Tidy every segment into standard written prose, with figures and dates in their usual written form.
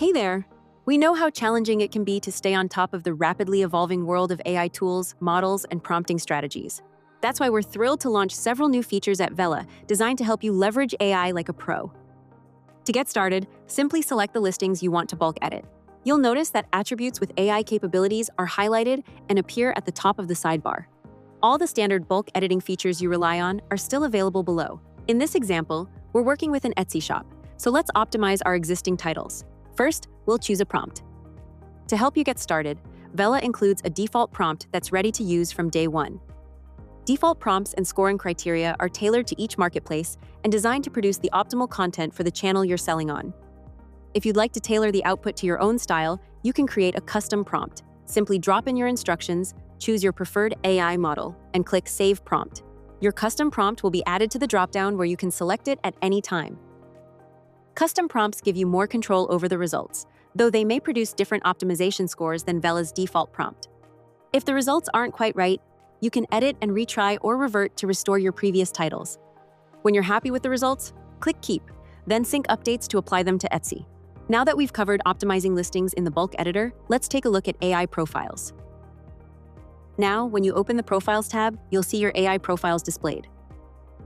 Hey there! We know how challenging it can be to stay on top of the rapidly evolving world of AI tools, models, and prompting strategies. That's why we're thrilled to launch several new features at Vela designed to help you leverage AI like a pro. To get started, simply select the listings you want to bulk edit. You'll notice that attributes with AI capabilities are highlighted and appear at the top of the sidebar. All the standard bulk editing features you rely on are still available below. In this example, we're working with an Etsy shop, so let's optimize our existing titles. First, we'll choose a prompt. To help you get started, Vela includes a default prompt that's ready to use from day one. Default prompts and scoring criteria are tailored to each marketplace and designed to produce the optimal content for the channel you're selling on. If you'd like to tailor the output to your own style, you can create a custom prompt. Simply drop in your instructions, choose your preferred AI model, and click Save Prompt. Your custom prompt will be added to the dropdown where you can select it at any time. Custom prompts give you more control over the results, though they may produce different optimization scores than Vela's default prompt. If the results aren't quite right, you can edit and retry or revert to restore your previous titles. When you're happy with the results, click Keep, then sync updates to apply them to Etsy. Now that we've covered optimizing listings in the bulk editor, let's take a look at AI profiles. Now, when you open the Profiles tab, you'll see your AI profiles displayed.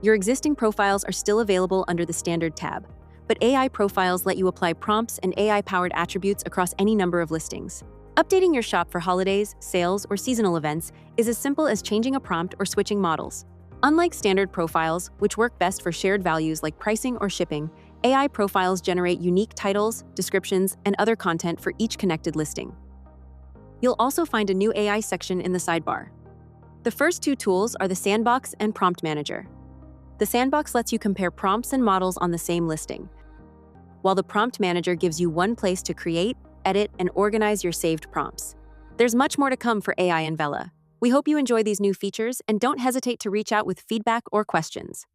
Your existing profiles are still available under the Standard tab, but AI profiles let you apply prompts and AI-powered attributes across any number of listings. Updating your shop for holidays, sales, or seasonal events is as simple as changing a prompt or switching models. Unlike standard profiles, which work best for shared values like pricing or shipping, AI profiles generate unique titles, descriptions, and other content for each connected listing. You'll also find a new AI section in the sidebar. The first two tools are the Sandbox and Prompt Manager. The Sandbox lets you compare prompts and models on the same listing, while the Prompt Manager gives you one place to create, edit, and organize your saved prompts. There's much more to come for AI and Vela. We hope you enjoy these new features and don't hesitate to reach out with feedback or questions.